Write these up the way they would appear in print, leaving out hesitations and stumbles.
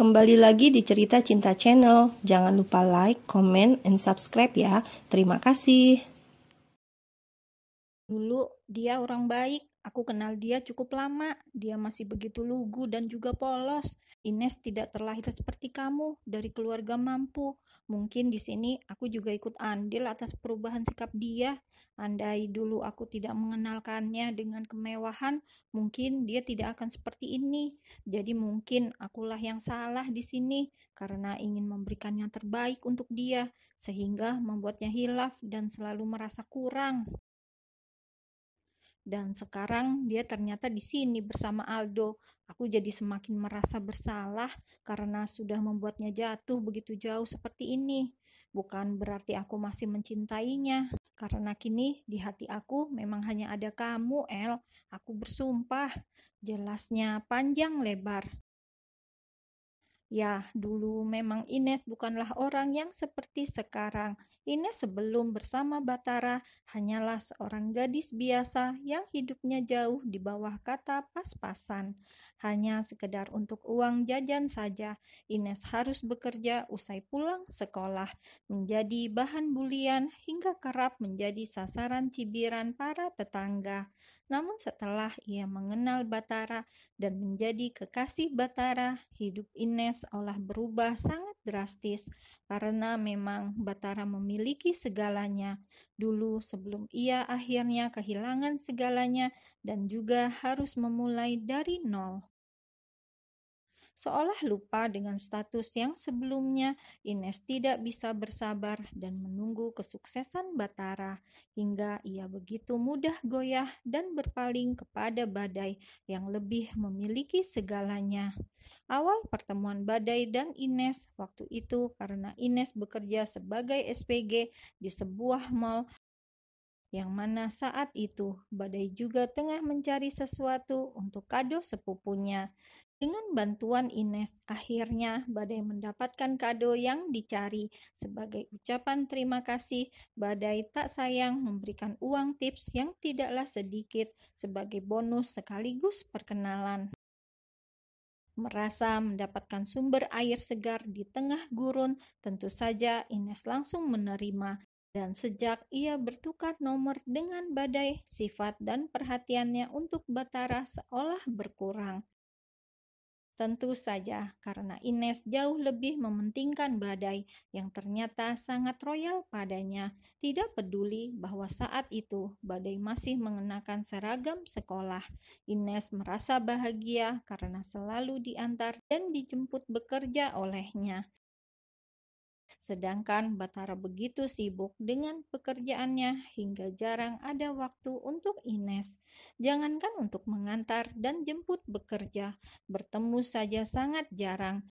Kembali lagi di Cerita Cinta Channel. Jangan lupa like, comment, and subscribe ya. Terima kasih. Dulu dia orang baik, aku kenal dia cukup lama. Dia masih begitu lugu dan juga polos. Ines tidak terlahir seperti kamu dari keluarga mampu. Mungkin di sini aku juga ikut andil atas perubahan sikap dia. Andai dulu aku tidak mengenalkannya dengan kemewahan, mungkin dia tidak akan seperti ini. Jadi mungkin akulah yang salah di sini karena ingin memberikan yang terbaik untuk dia, sehingga membuatnya hilaf dan selalu merasa kurang. Dan sekarang dia ternyata di sini bersama Aldo. Aku jadi semakin merasa bersalah karena sudah membuatnya jatuh begitu jauh seperti ini. Bukan berarti aku masih mencintainya, karena kini di hati aku memang hanya ada kamu, El. Aku bersumpah, jelasnya panjang lebar. Ya, dulu memang Ines bukanlah orang yang seperti sekarang. Ines sebelum bersama Batara hanyalah seorang gadis biasa yang hidupnya jauh di bawah kata pas-pasan. Hanya sekedar untuk uang jajan saja, Ines harus bekerja usai pulang sekolah, menjadi bahan bulian hingga kerap menjadi sasaran cibiran para tetangga. Namun setelah ia mengenal Batara dan menjadi kekasih Batara, hidup Ines seolah berubah sangat drastis karena memang Batara memiliki segalanya. Dulu sebelum ia akhirnya kehilangan segalanya dan juga harus memulai dari nol. Seolah lupa dengan status yang sebelumnya, Ines tidak bisa bersabar dan menunggu kesuksesan Batara, hingga ia begitu mudah goyah dan berpaling kepada Badai yang lebih memiliki segalanya. Awal pertemuan Badai dan Ines waktu itu karena Ines bekerja sebagai SPG di sebuah mall yang mana saat itu Badai juga tengah mencari sesuatu untuk kado sepupunya. Dengan bantuan Ines, akhirnya Badai mendapatkan kado yang dicari. Sebagai ucapan terima kasih, Badai tak sayang memberikan uang tips yang tidaklah sedikit sebagai bonus sekaligus perkenalan. Merasa mendapatkan sumber air segar di tengah gurun, tentu saja Ines langsung menerima. Dan sejak ia bertukar nomor dengan Badai, sifat dan perhatiannya untuk Batara seolah berkurang. Tentu saja karena Ines jauh lebih mementingkan Badai yang ternyata sangat royal padanya. Tidak peduli bahwa saat itu Badai masih mengenakan seragam sekolah. Ines merasa bahagia karena selalu diantar dan dijemput bekerja olehnya. Sedangkan Batara begitu sibuk dengan pekerjaannya hingga jarang ada waktu untuk Ines. Jangankan untuk mengantar dan jemput bekerja, bertemu saja sangat jarang.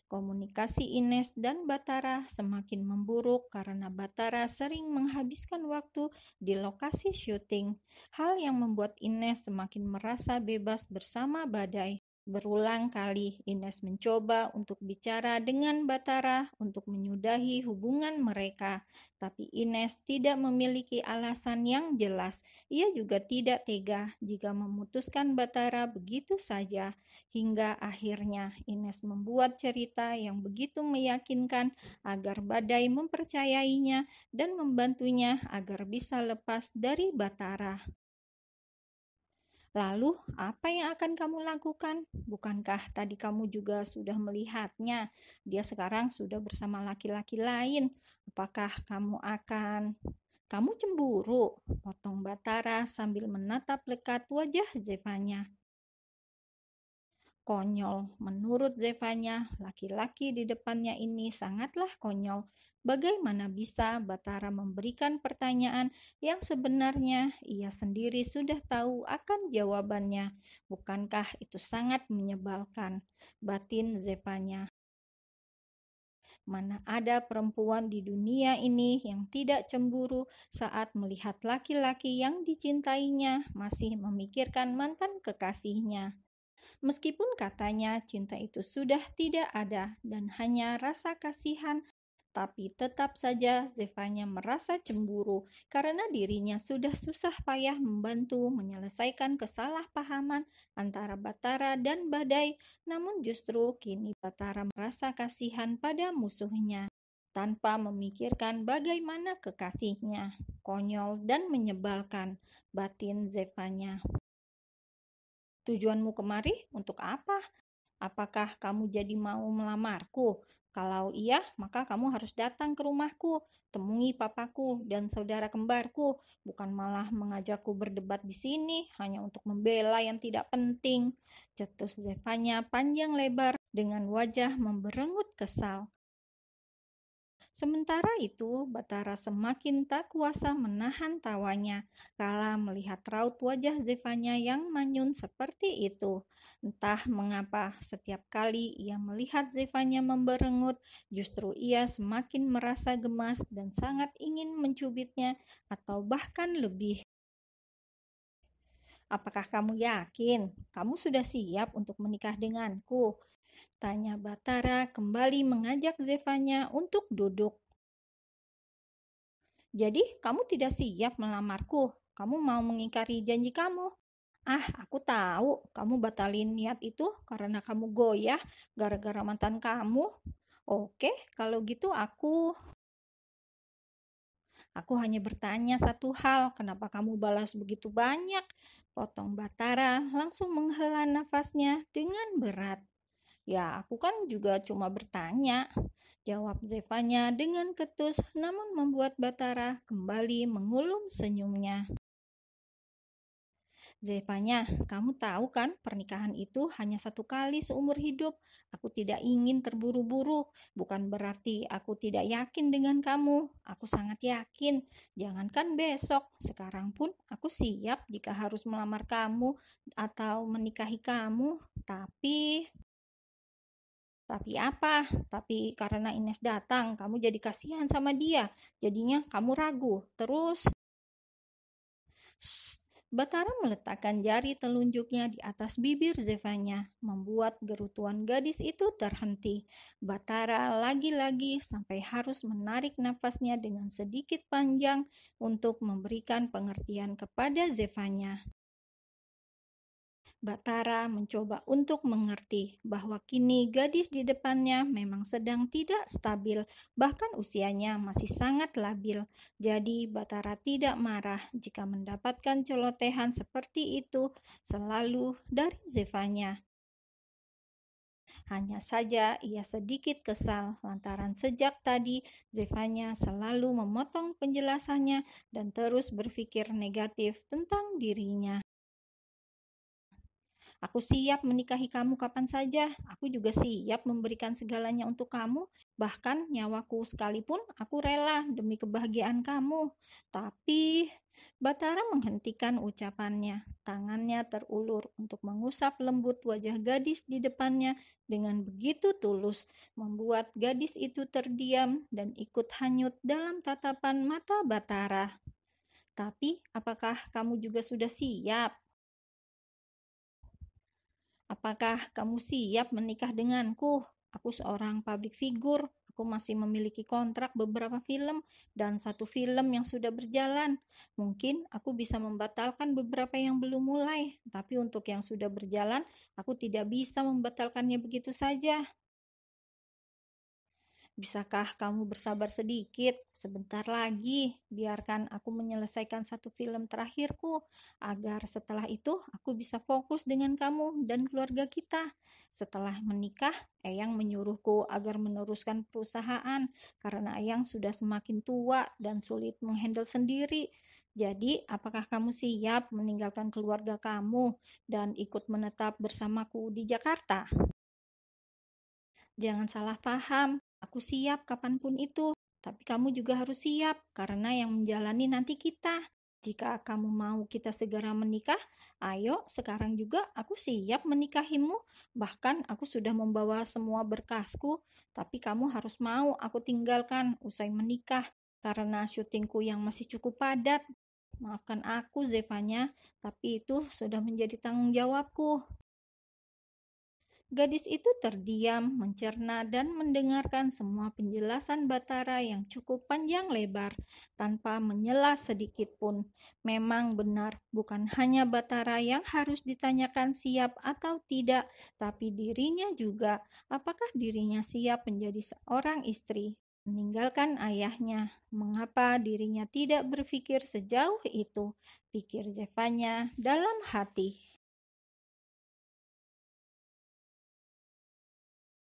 Komunikasi Ines dan Batara semakin memburuk karena Batara sering menghabiskan waktu di lokasi syuting. Hal yang membuat Ines semakin merasa bebas bersama Badai. Berulang kali Ines mencoba untuk bicara dengan Batara untuk menyudahi hubungan mereka, tapi Ines tidak memiliki alasan yang jelas. Ia juga tidak tega jika memutuskan Batara begitu saja, hingga akhirnya Ines membuat cerita yang begitu meyakinkan agar Badai mempercayainya dan membantunya agar bisa lepas dari Batara. Lalu, apa yang akan kamu lakukan? Bukankah tadi kamu juga sudah melihatnya? Dia sekarang sudah bersama laki-laki lain. Apakah kamu cemburu? Potong Batara sambil menatap lekat wajah Zevanya. Konyol, menurut Zevanya, laki-laki di depannya ini sangatlah konyol. Bagaimana bisa Batara memberikan pertanyaan yang sebenarnya ia sendiri sudah tahu akan jawabannya? Bukankah itu sangat menyebalkan? Batin Zevanya. Mana ada perempuan di dunia ini yang tidak cemburu saat melihat laki-laki yang dicintainya masih memikirkan mantan kekasihnya. Meskipun katanya cinta itu sudah tidak ada dan hanya rasa kasihan, Tapi tetap saja Zevanya merasa cemburu karena dirinya sudah susah payah membantu menyelesaikan kesalahpahaman antara Bathara dan Badai. Namun justru kini Bathara merasa kasihan pada musuhnya tanpa memikirkan bagaimana kekasihnya. Konyol dan menyebalkan batin Zevanya. Tujuanmu kemari untuk apa? Apakah kamu jadi mau melamarku? Kalau iya, maka kamu harus datang ke rumahku, temui papaku dan saudara kembarku, bukan malah mengajakku berdebat di sini hanya untuk membela yang tidak penting. Cetus Zevanya panjang lebar dengan wajah memberengut kesal. Sementara itu, Bathara semakin tak kuasa menahan tawanya kala melihat raut wajah Zevanya yang manyun seperti itu. Entah mengapa setiap kali ia melihat Zevanya memberengut, justru ia semakin merasa gemas dan sangat ingin mencubitnya atau bahkan lebih. Apakah kamu yakin? Kamu sudah siap untuk menikah denganku? Tanya Bathara kembali mengajak Zevanya untuk duduk. Jadi, kamu tidak siap melamarku? Kamu mau mengingkari janji kamu? Aku tahu kamu batalin niat itu karena kamu goyah gara-gara mantan kamu. Oke, kalau gitu Aku hanya bertanya satu hal, kenapa kamu balas begitu banyak? Potong Bathara langsung menghela nafasnya dengan berat. Ya, aku kan juga cuma bertanya, jawab Zevanya dengan ketus, namun membuat Bathara kembali mengulum senyumnya. Zevanya, kamu tahu kan pernikahan itu hanya satu kali seumur hidup. Aku tidak ingin terburu-buru, bukan berarti aku tidak yakin dengan kamu. Aku sangat yakin, jangankan besok, sekarang pun aku siap jika harus melamar kamu atau menikahi kamu. Tapi apa? Tapi karena Ines datang, kamu jadi kasihan sama dia. Jadinya kamu ragu. Terus, Bathara meletakkan jari telunjuknya di atas bibir Zevanya, membuat gerutuan gadis itu terhenti. Bathara lagi-lagi sampai harus menarik nafasnya dengan sedikit panjang untuk memberikan pengertian kepada Zevanya. Bathara mencoba untuk mengerti bahwa kini gadis di depannya memang sedang tidak stabil, bahkan usianya masih sangat labil. Jadi Bathara tidak marah jika mendapatkan celotehan seperti itu selalu dari Zevanya. Hanya saja ia sedikit kesal lantaran sejak tadi Zevanya selalu memotong penjelasannya dan terus berpikir negatif tentang dirinya. Aku siap menikahi kamu kapan saja. Aku juga siap memberikan segalanya untuk kamu. Bahkan nyawaku sekalipun aku rela demi kebahagiaan kamu. Tapi Bathara menghentikan ucapannya. Tangannya terulur untuk mengusap lembut wajah gadis di depannya dengan begitu tulus, membuat gadis itu terdiam dan ikut hanyut dalam tatapan mata Bathara. Tapi apakah kamu juga sudah siap? Apakah kamu siap menikah denganku? Aku seorang public figure. Aku masih memiliki kontrak beberapa film dan satu film yang sudah berjalan. Mungkin aku bisa membatalkan beberapa yang belum mulai, tapi untuk yang sudah berjalan, aku tidak bisa membatalkannya begitu saja. Bisakah kamu bersabar sedikit? Sebentar lagi, biarkan aku menyelesaikan satu film terakhirku, agar setelah itu aku bisa fokus dengan kamu dan keluarga kita. Setelah menikah, Eyang menyuruhku agar meneruskan perusahaan, karena Eyang sudah semakin tua dan sulit menghandle sendiri. Jadi, apakah kamu siap meninggalkan keluarga kamu dan ikut menetap bersamaku di Jakarta? Jangan salah paham, aku siap kapanpun itu. Tapi kamu juga harus siap, karena yang menjalani nanti kita. Jika kamu mau kita segera menikah, ayo sekarang juga aku siap menikahimu. Bahkan aku sudah membawa semua berkasku, tapi kamu harus mau aku tinggalkan usai menikah, karena syutingku yang masih cukup padat. Maafkan aku Zevanya, tapi itu sudah menjadi tanggung jawabku. Gadis itu terdiam, mencerna, dan mendengarkan semua penjelasan Batara yang cukup panjang lebar, tanpa menyela sedikit pun. Memang benar, bukan hanya Batara yang harus ditanyakan siap atau tidak, tapi dirinya juga. Apakah dirinya siap menjadi seorang istri? Meninggalkan ayahnya, mengapa dirinya tidak berpikir sejauh itu? Pikir Zefanya dalam hati.